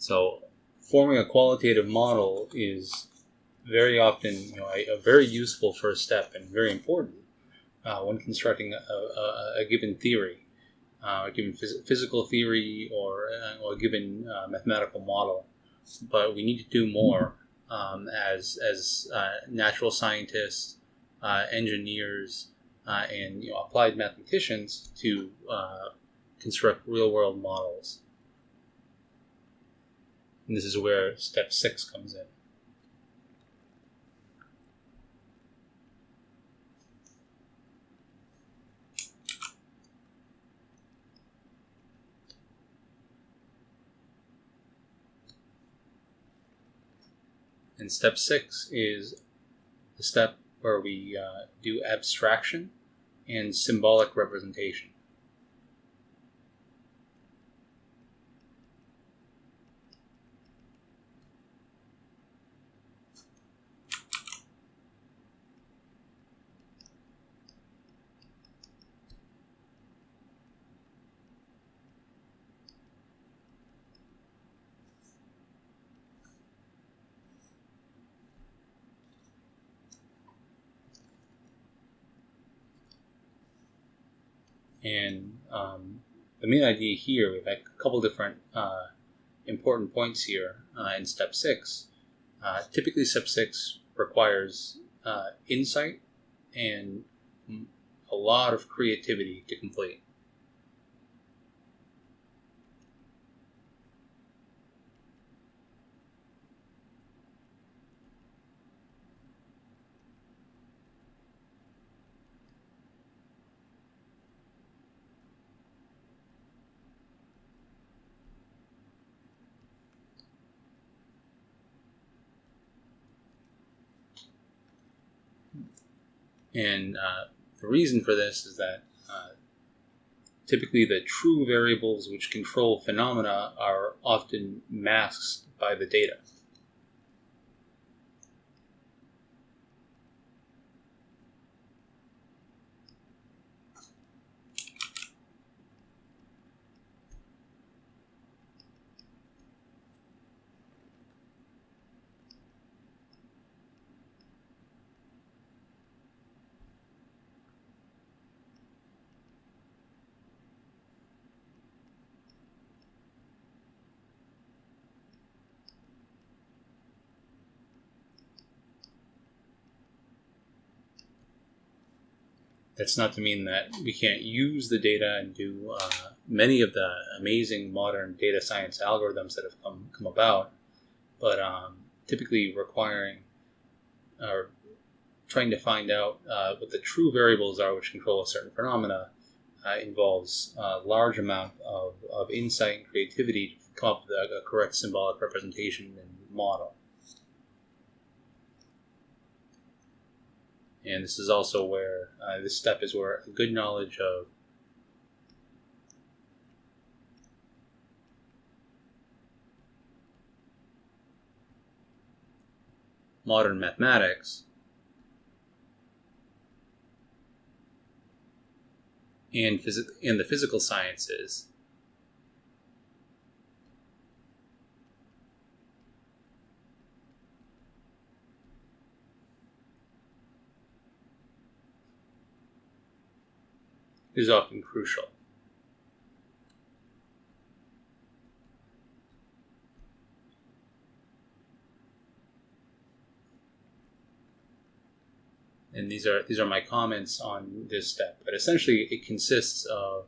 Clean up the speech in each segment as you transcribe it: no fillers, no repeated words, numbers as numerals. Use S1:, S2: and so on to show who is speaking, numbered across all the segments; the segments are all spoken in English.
S1: So forming a qualitative model is very often a very useful first step and very important when constructing a given theory, a given physical theory, or a given mathematical model. But we need to do more as natural scientists, engineers, and applied mathematicians to construct real-world models. And this is where step 6 comes in. And step 6 is the step where we do abstraction and symbolic representation. And the main idea here, we have a couple different important points here in step 6. Typically, step 6 requires insight and a lot of creativity to complete. And the reason for this is that typically the true variables which control phenomena are often masked by the data. That's not to mean that we can't use the data and do many of the amazing modern data science algorithms that have come about, but typically requiring or trying to find out what the true variables are which control a certain phenomena involves a large amount of insight and creativity to come up with a correct symbolic representation and model. And this is also where this step is where a good knowledge of modern mathematics and the physical sciences is often crucial. And these are my comments on this step. But essentially, it consists of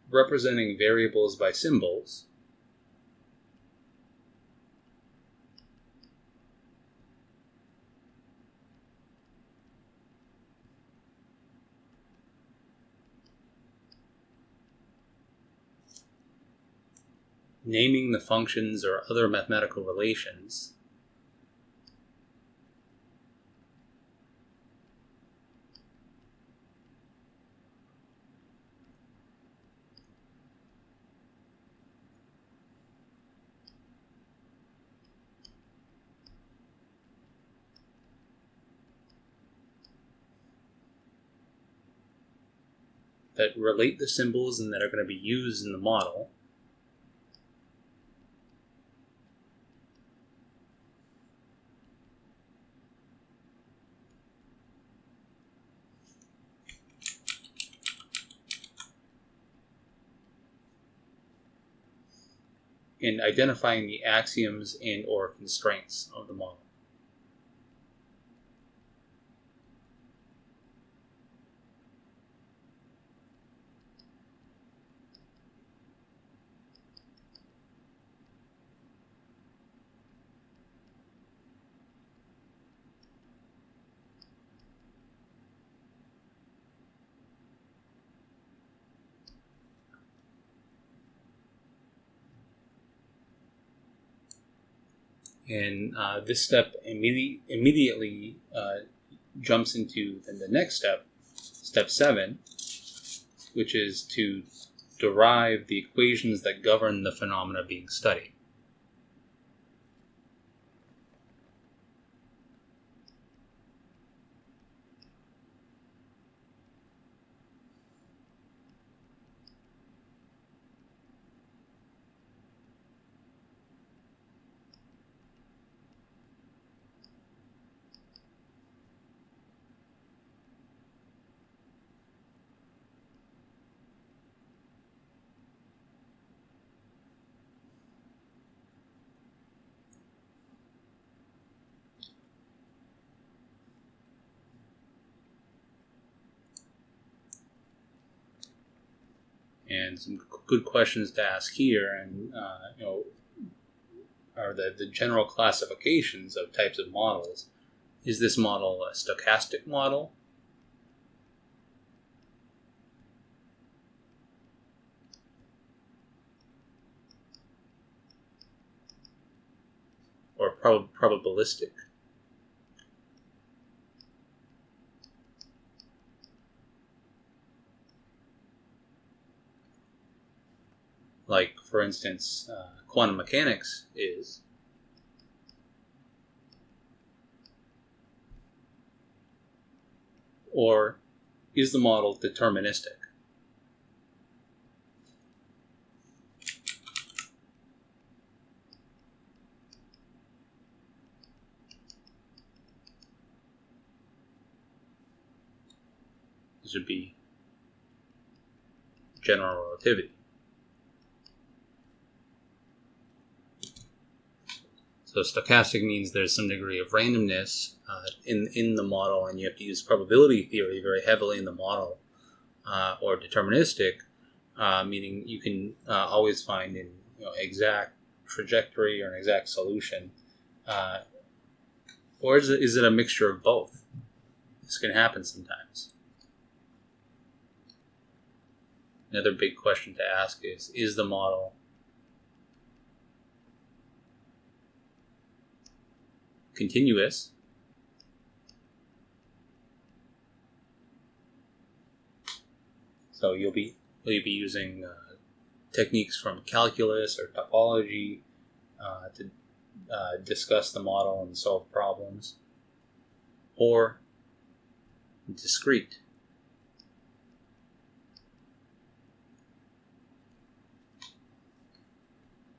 S1: representing variables by symbols, naming the functions or other mathematical relations, that relate the symbols and that are going to be used in the model. And identifying the axioms and or constraints of the model. And this step immediately jumps into the next step, step 7, which is to derive the equations that govern the phenomena being studied. And some good questions to ask here, and are the general classifications of types of models. Is this model a stochastic model? Or probabilistic? Like, for instance, quantum mechanics is. Or is the model deterministic? This would be general relativity. So stochastic means there's some degree of randomness in the model, and you have to use probability theory very heavily in the model. Or deterministic, meaning you can always find an exact trajectory or an exact solution. Or is it a mixture of both? This can happen sometimes. Another big question to ask is the model continuous? So you'll be using techniques from calculus or topology to discuss the model and solve problems, or discrete.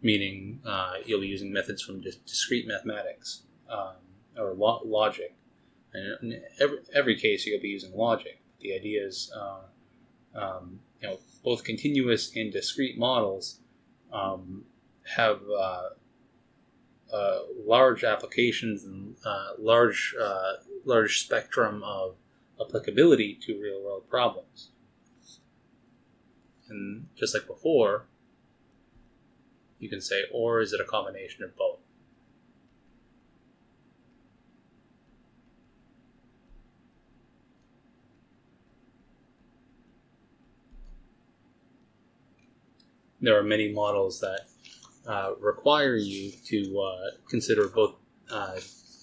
S1: Meaning you'll be using methods from discrete mathematics or logic. And in every case, you'll be using logic. The idea is, both continuous and discrete models have large applications and large spectrum of applicability to real-world problems. And just like before, you can say, or is it a combination of both? There are many models that require you to consider both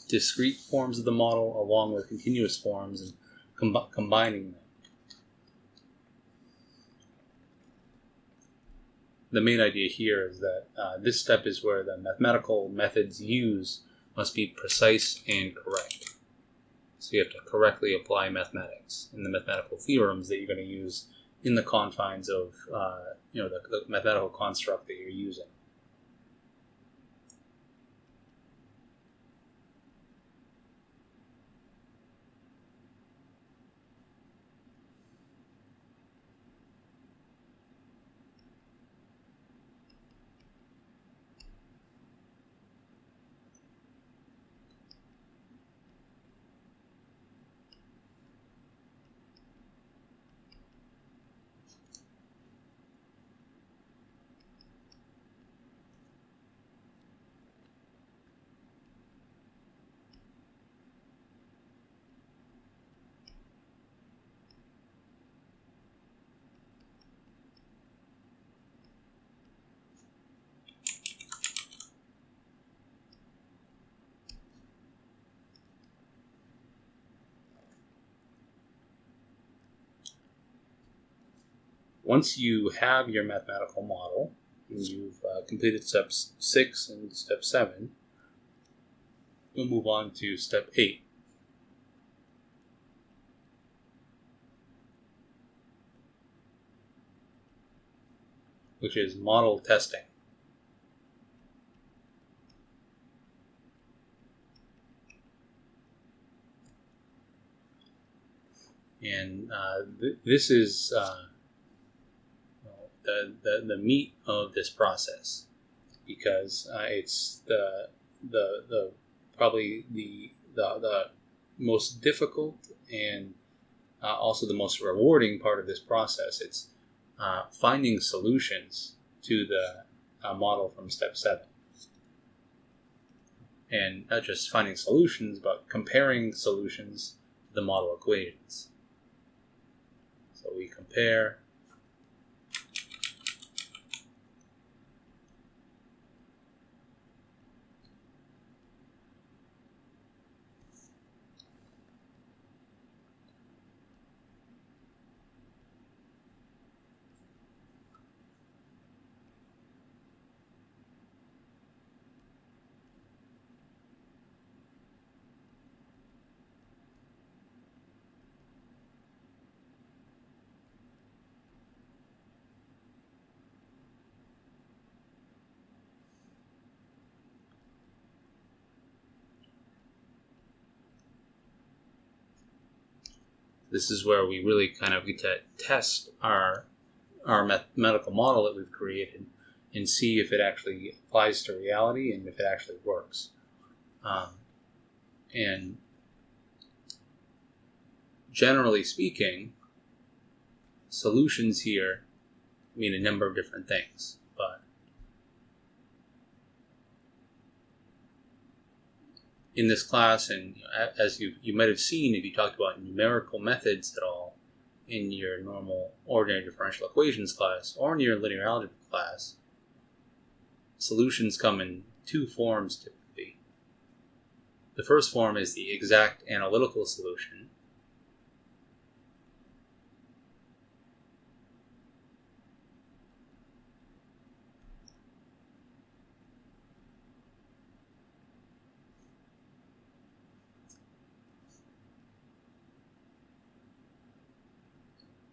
S1: discrete forms of the model along with continuous forms and combining them. The main idea here is that this step is where the mathematical methods used must be precise and correct. So you have to correctly apply mathematics and the mathematical theorems that you're going to use in the confines of the mathematical construct that you're using. Once you have your mathematical model, and you've completed steps 6 and step 7, we'll move on to step 8. Which is model testing. And this is the meat of this process, because it's the probably the most difficult and also the most rewarding part of this process. It's finding solutions to the model from step 7. And not just finding solutions, but comparing solutions to the model equations. So we compare this is where we really kind of get to test our mathematical model that we've created and see if it actually applies to reality and if it actually works. And generally speaking, solutions here mean a number of different things, but in this class, and as you might have seen if you talked about numerical methods at all in your normal ordinary differential equations class or in your linear algebra class, solutions come in 2 forms typically. The first form is the exact analytical solution.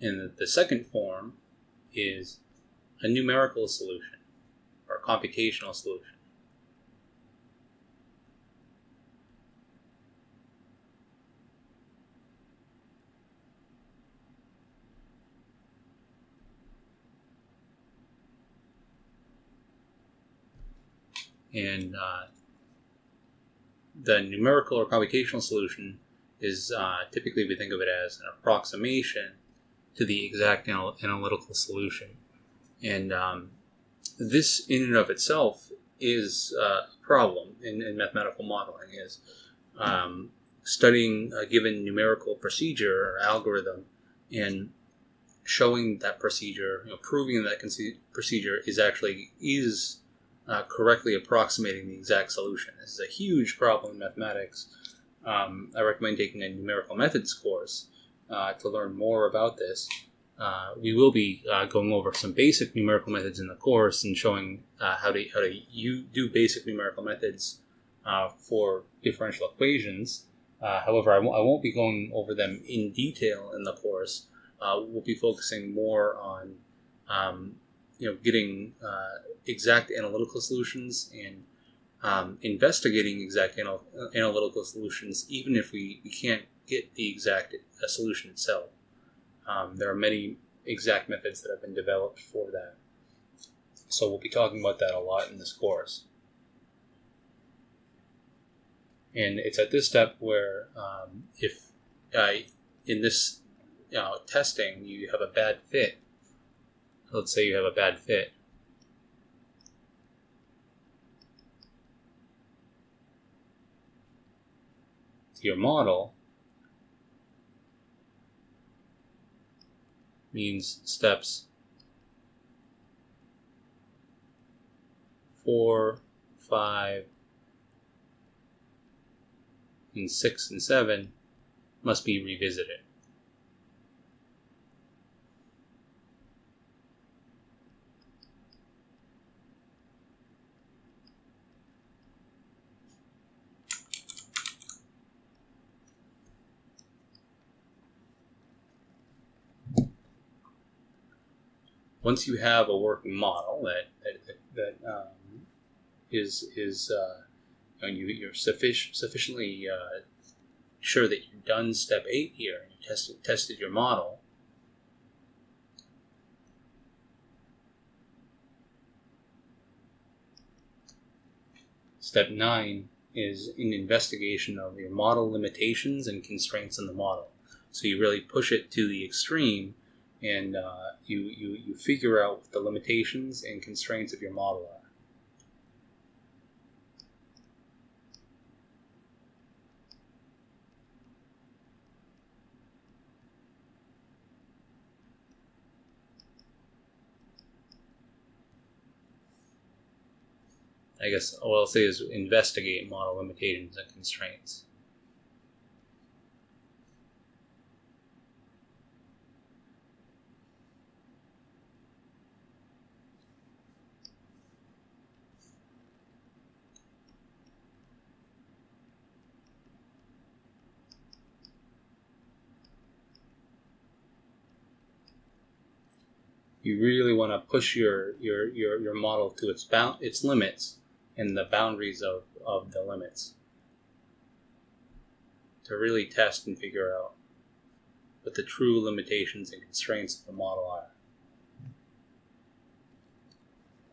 S1: And the second form is a numerical solution or a computational solution. And the numerical or computational solution is typically we think of it as an approximation to the exact analytical solution. And this in and of itself is a problem in mathematical modeling, is studying a given numerical procedure or algorithm and showing that procedure, proving that procedure is correctly approximating the exact solution. This is a huge problem in mathematics. I recommend taking a numerical methods course to learn more about this. We will be going over some basic numerical methods in the course and showing how to do basic numerical methods for differential equations. However, I won't be going over them in detail in the course. we'll be focusing more on getting exact analytical solutions and investigating exact analytical solutions, even if we can't get the exact solution itself. There are many exact methods that have been developed for that. So we'll be talking about that a lot in this course. And it's at this step where if in this testing you have a bad fit, let's say you have a bad fit, to your model, means steps 4, 5, and 6 and 7 must be revisited. Once you have a working model that you're sufficiently sure that you've done step 8 here and you tested your model, step 9 is an investigation of your model limitations and constraints in the model. So you really push it to the extreme, and you figure out what the limitations and constraints of your model are. I guess all I'll say is investigate model limitations and constraints. You really want to push your model to its limits and the boundaries of the limits to really test and figure out what the true limitations and constraints of the model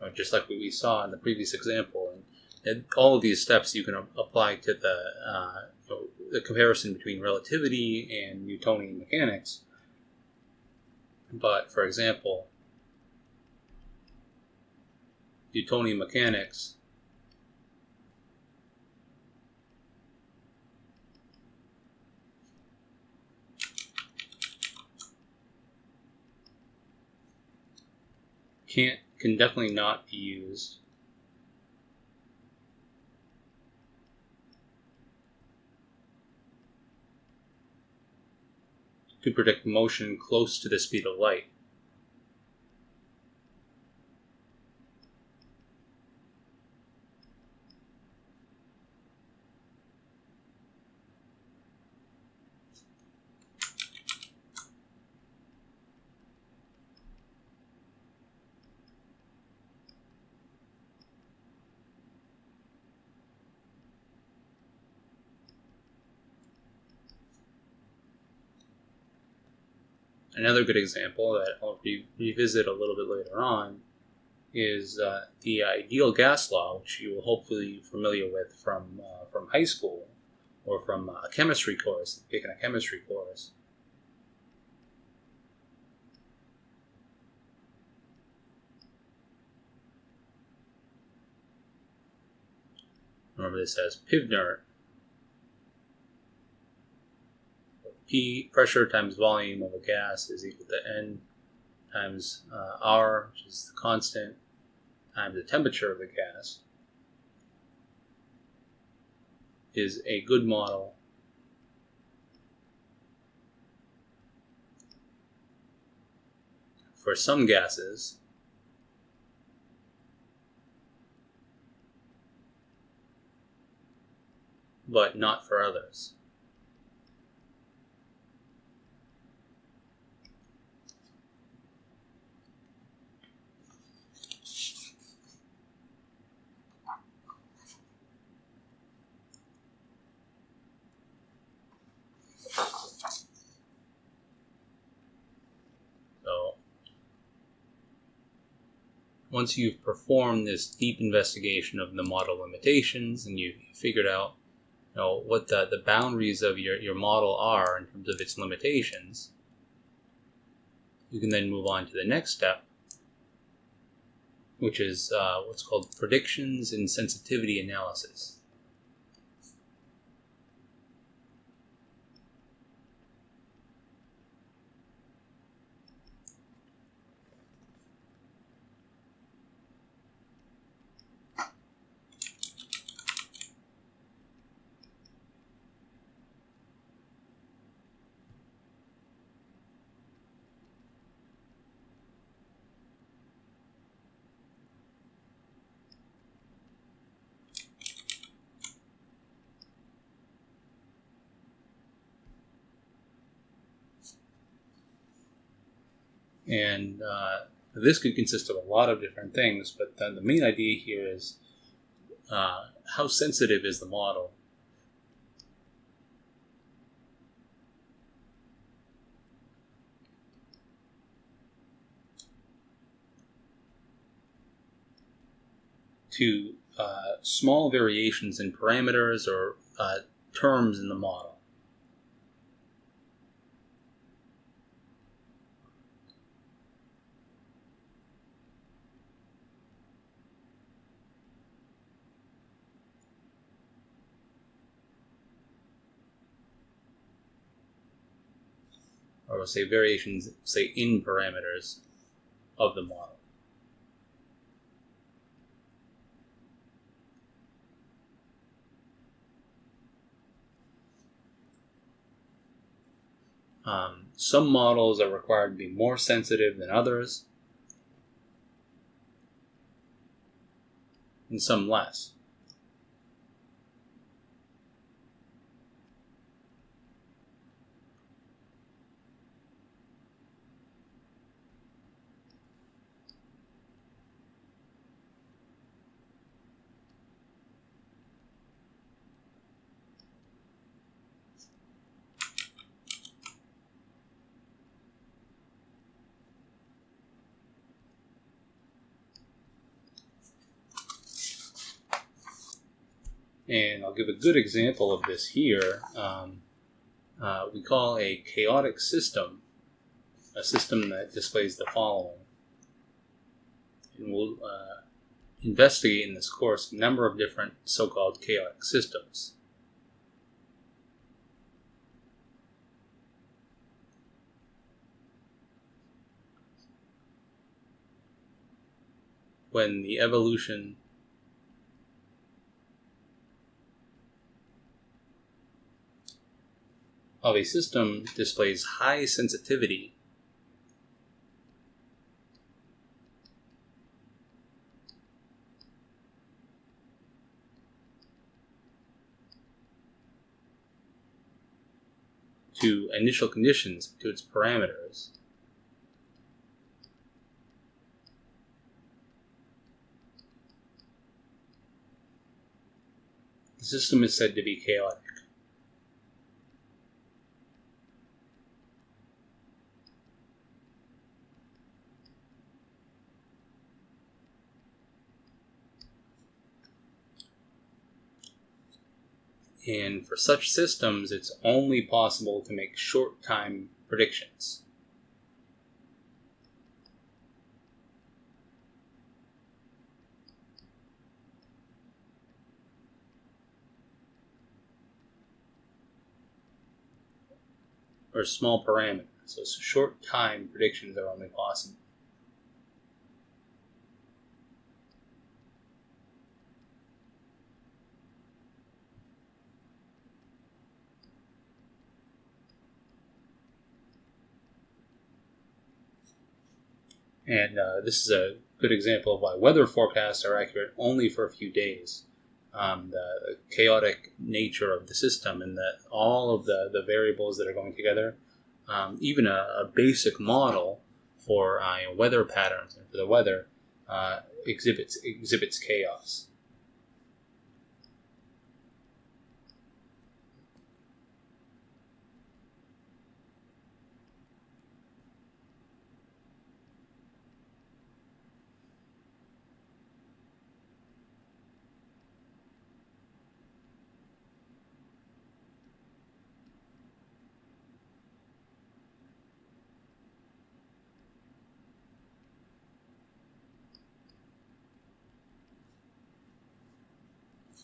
S1: are. Just like what we saw in the previous example, and all of these steps you can apply to the comparison between relativity and Newtonian mechanics. But for example, Newtonian mechanics can definitely not be used to predict motion close to the speed of light. Another good example that I'll revisit a little bit later on is the ideal gas law, which you will hopefully be familiar with from high school or from a chemistry course, taking a chemistry course. Remember, this as PIV inert. P, pressure times volume of a gas, is equal to N times R, which is the constant, times the temperature of the gas, is a good model for some gases, but not for others. once you've performed this deep investigation of the model limitations and you've figured out what the boundaries of your model are in terms of its limitations, you can then move on to the next step, which is what's called predictions and sensitivity analysis. And this could consist of a lot of different things, but the main idea here is how sensitive is the model? To small variations in parameters or terms in the model. Or say variations, say, in parameters of the model. Some models are required to be more sensitive than others, and some less. And I'll give a good example of this here. We call a chaotic system a system that displays the following. And we'll investigate in this course a number of different so-called chaotic systems. When the evolution of a system displays high sensitivity to initial conditions, to its parameters, the system is said to be chaotic. And for such systems, it's only possible to make short-time predictions. Or small parameters. So short-time predictions are only possible. And this is a good example of why weather forecasts are accurate only for a few days. The chaotic nature of the system, and that all of the variables that are going together, even a basic model for weather patterns and for the weather exhibits chaos.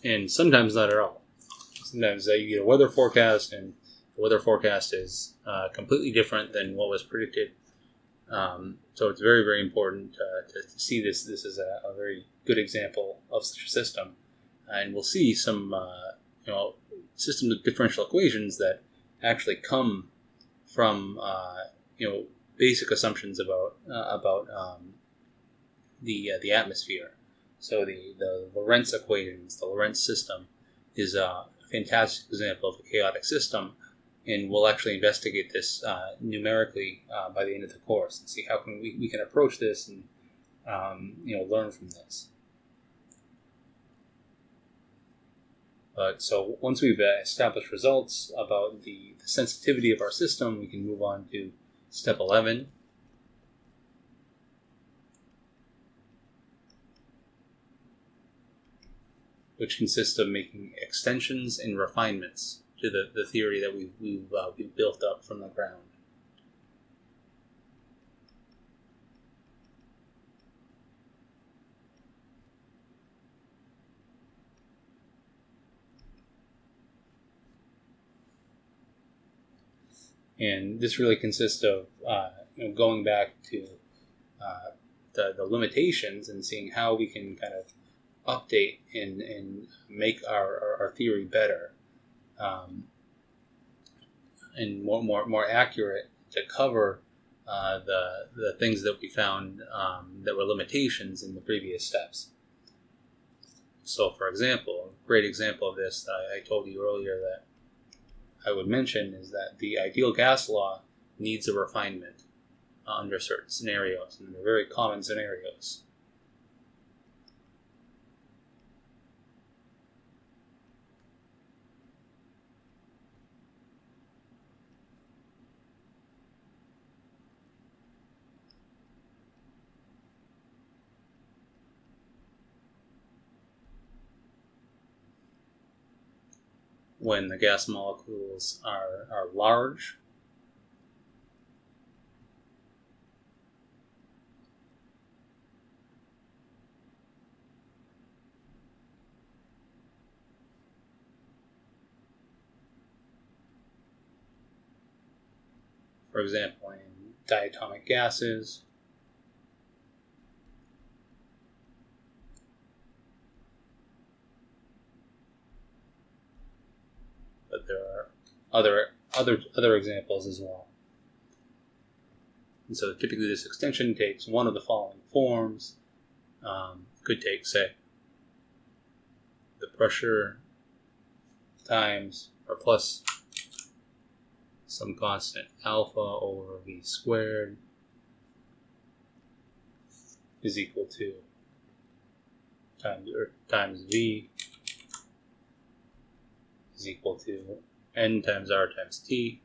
S1: and sometimes not at all. Sometimes you get a weather forecast, and the weather forecast is completely different than what was predicted. So it's very, very important to see this. This is a very good example of such a system, and we'll see some systems of differential equations that actually come from basic assumptions about the atmosphere. So the Lorentz equations, the Lorentz system, is a fantastic example of a chaotic system, and we'll actually investigate this numerically by the end of the course and see how we can approach this and learn from this. But so once we've established results about the sensitivity of our system, we can move on to step 11. Which consists of making extensions and refinements to the theory that we've built up from the ground. And this really consists of going back to the limitations and seeing how we can kind of update and make our theory better and more accurate to cover the things that we found that were limitations in the previous steps. So, for example, a great example of this that I told you earlier that I would mention is that the ideal gas law needs a refinement under certain scenarios, and they're very common scenarios. When the gas molecules are large, for example, in diatomic gases, but there are other examples as well. And so typically this extension takes one of the following forms. Could take, say, the pressure times or plus some constant alpha over v squared is equal to times v is equal to n times r times t.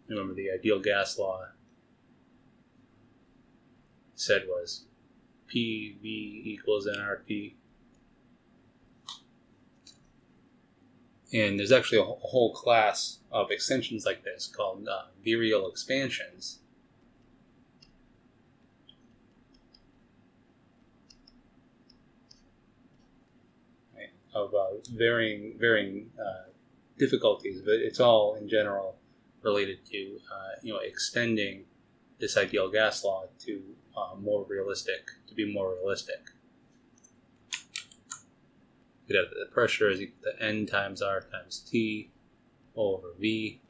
S1: Remember, the ideal gas law said was PV equals nRT. And there's actually a whole class of extensions like this called virial expansions. Right, of varying difficulties, but it's all in general related to extending this ideal gas law to be more realistic. You could have the pressure is equal to n times r times t over v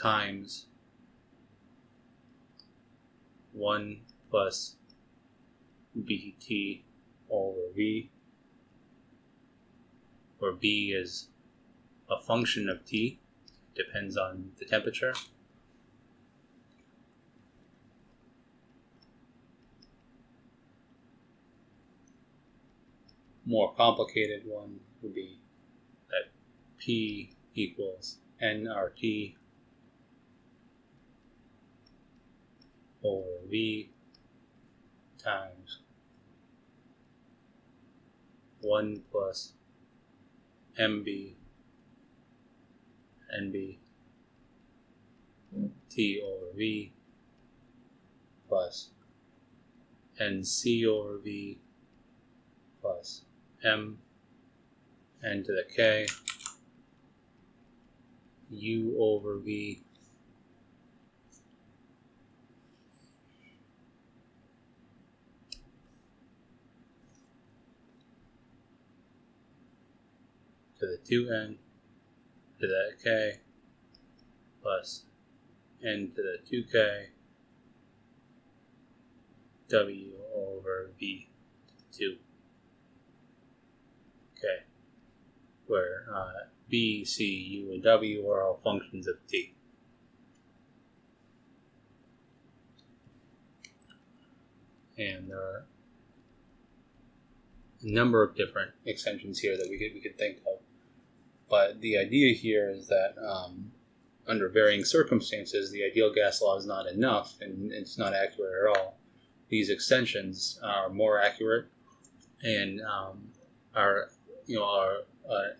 S1: times 1 plus bt over v, where b is a function of t, depends on the temperature. More complicated one would be that P equals nRT over V times 1 plus MB NB T over V plus NC over V plus m n to the k u over v to the 2n to the k plus n to the 2k w over v to 2. Okay, where b, c, u, and w are all functions of t. And there are a number of different extensions here that we could think of. But the idea here is that under varying circumstances, the ideal gas law is not enough, and it's not accurate at all. These extensions are more accurate and are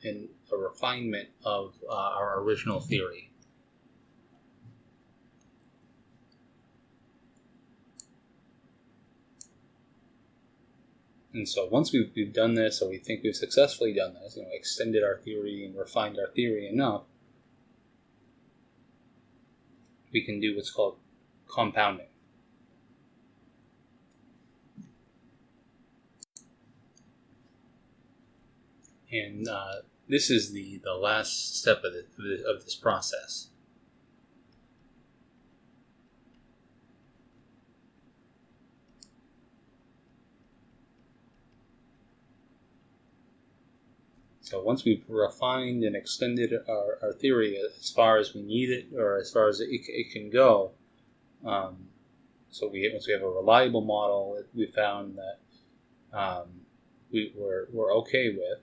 S1: in a refinement of our original theory. And so once we've done this, or we think we've successfully done this, extended our theory and refined our theory enough, we can do what's called compounding. And this is the last step of this process. So once we've refined and extended our theory as far as we need it, or as far as it can go, once we have a reliable model that we found that we're okay with,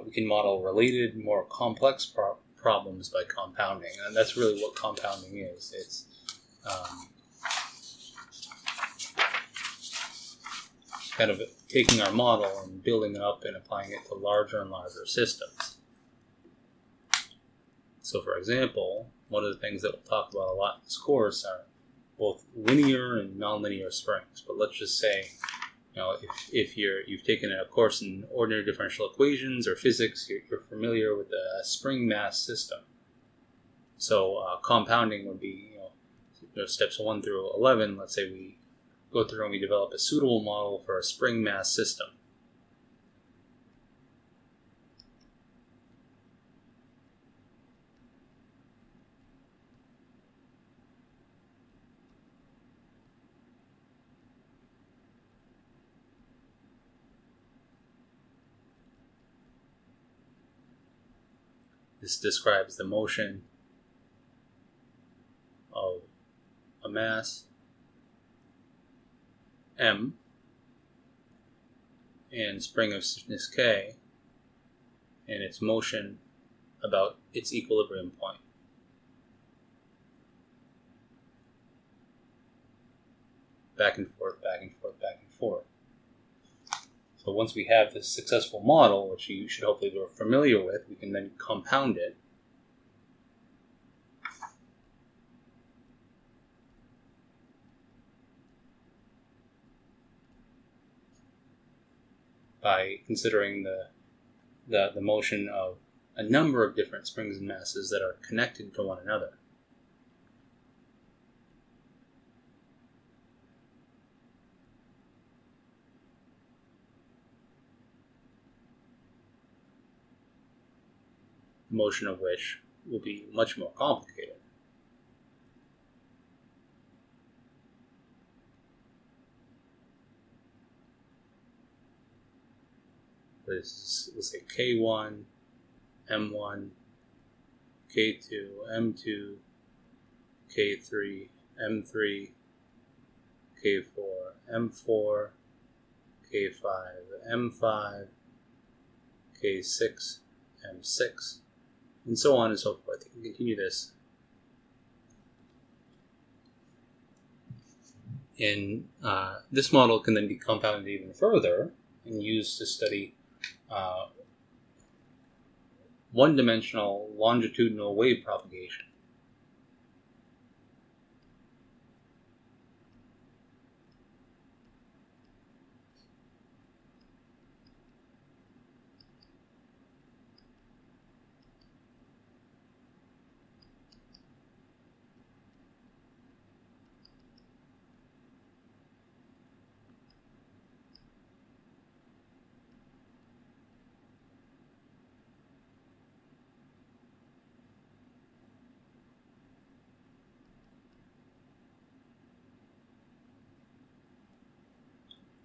S1: we can model related, more complex problems by compounding. And that's really what compounding is. It's kind of taking our model and building it up and applying it to larger and larger systems. So, for example, one of the things that we'll talk about a lot in this course are both linear and nonlinear springs. But let's just say, if you've taken a course in ordinary differential equations or physics, you're familiar with the spring mass system. So compounding would be, steps 1 through 11. Let's say we go through and we develop a suitable model for a spring mass system. This describes the motion of a mass m and spring of stiffness k and its motion about its equilibrium point. Back and forth, back and forth, back and forth. So once we have this successful model, which you should hopefully be familiar with, we can then compound it by considering the motion of a number of different springs and masses that are connected to one another. The motion of which will be much more complicated. Let's say K1, M1, K2, M2, K3, M3, K4, M4, K5, M5, K6, M6, and so on and so forth. You can continue this. And this model can then be compounded even further and used to study one-dimensional longitudinal wave propagation.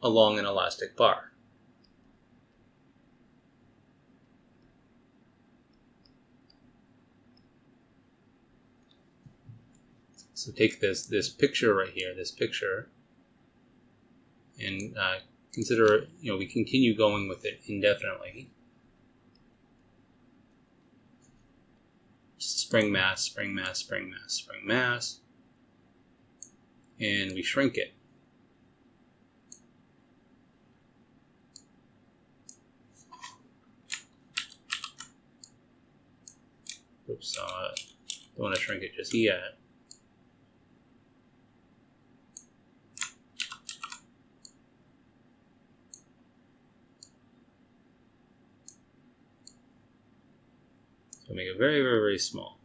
S1: along an elastic bar. So take this picture right here, this picture, and consider, we continue going with it indefinitely. Spring mass, spring mass, spring mass, spring mass, and we shrink it. Oops, don't want to shrink it just yet. So make it very, very, very small.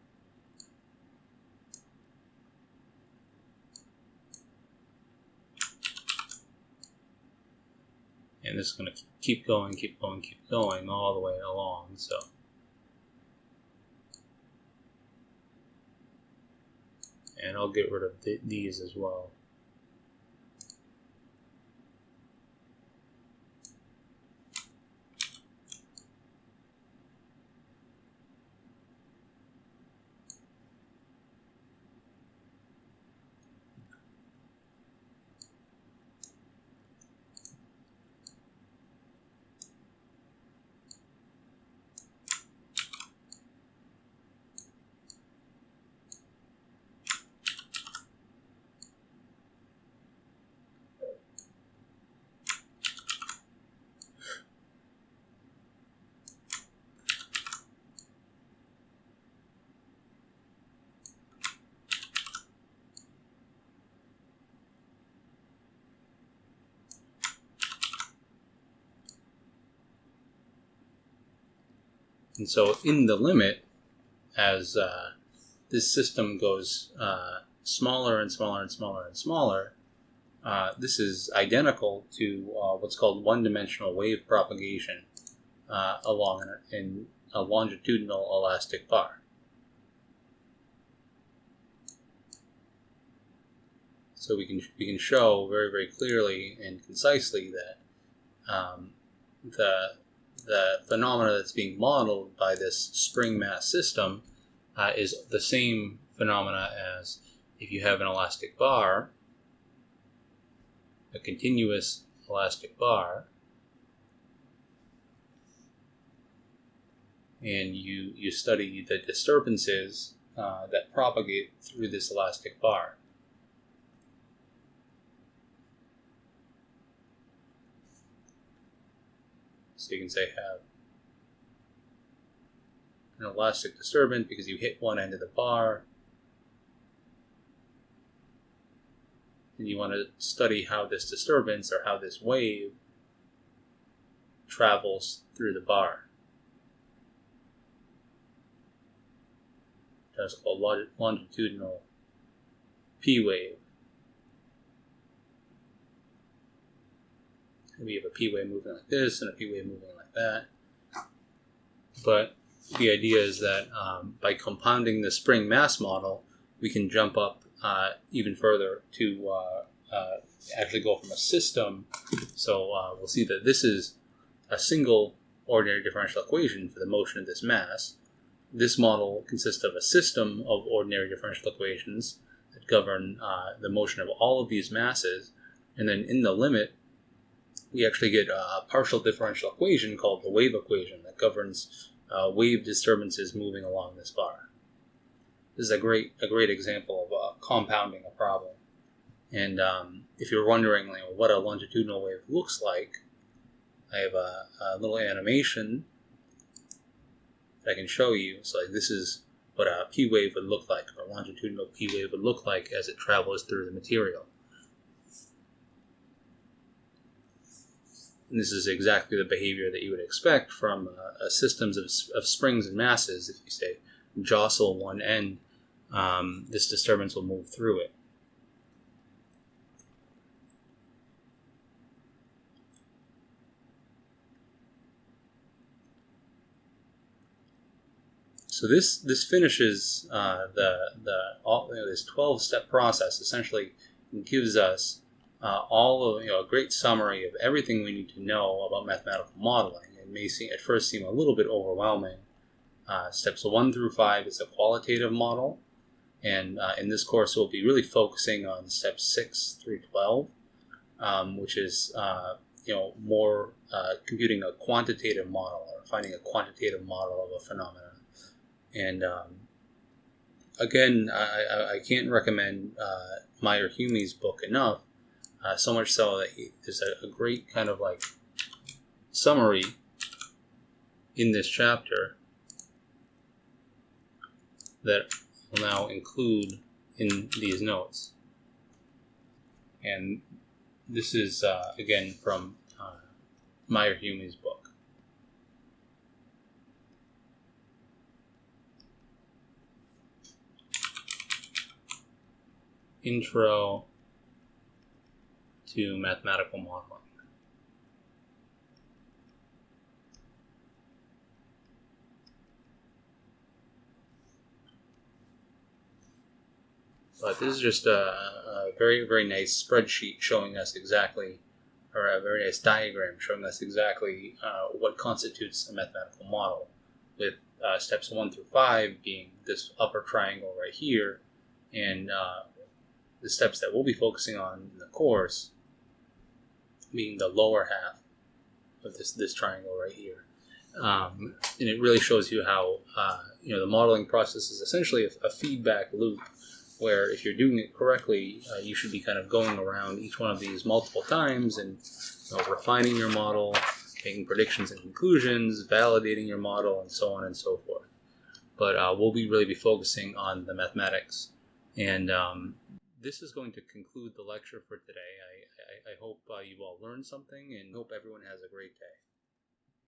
S1: And this is going to keep going, keep going, keep going all the way along. So, and I'll get rid of these as well. And so in the limit, as this system goes smaller and smaller and smaller and smaller, this is identical to what's called one-dimensional wave propagation along in a longitudinal elastic bar. So we can show very, very clearly and concisely that the phenomena that's being modeled by this spring mass system is the same phenomena as if you have an elastic bar, a continuous elastic bar, and you study the disturbances that propagate through this elastic bar. So you can say have an elastic disturbance because you hit one end of the bar, and you want to study how this disturbance or how this wave travels through the bar. That's called longitudinal P wave. We have a P wave moving like this and a P wave moving like that. But the idea is that by compounding the spring mass model, we can jump up even further to actually go from a system. So we'll see that this is a single ordinary differential equation for the motion of this mass. This model consists of a system of ordinary differential equations that govern the motion of all of these masses. And then in the limit, we actually get a partial differential equation called the wave equation that governs wave disturbances moving along this bar. This is a great example of compounding a problem. And if you're wondering what a longitudinal wave looks like, I have a little animation that I can show you. So this is what a P wave would look like, or a longitudinal P wave would look like as it travels through the material. And this is exactly the behavior that you would expect from systems of springs and masses. If you say jostle one end, this disturbance will move through it. So this finishes this 12-step process. Essentially gives us all of a great summary of everything we need to know about mathematical modeling. It may at first seem a little bit overwhelming. Steps 1 through 5 is a qualitative model, and in this course we'll be really focusing on steps 6 through 12, which is more computing a quantitative model or finding a quantitative model of a phenomenon. And again, I can't recommend Meyer-Hume's book enough. So much so that there's a great kind of like summary in this chapter that will now include in these notes. And this is, again, from Meyer-Hume's book. Intro to Mathematical Modeling. But this is just a very, very nice spreadsheet showing us exactly, or a very nice diagram showing us exactly what constitutes a mathematical model, with steps 1 through 5 being this upper triangle right here, and the steps that we'll be focusing on in the course being the lower half of this triangle right here. And it really shows you how the modeling process is essentially a feedback loop, where if you're doing it correctly, you should be kind of going around each one of these multiple times and refining your model, making predictions and conclusions, validating your model, and so on and so forth. But we'll really be focusing on the mathematics. And this is going to conclude the lecture for today. I hope you all learned something, and hope everyone has a great day.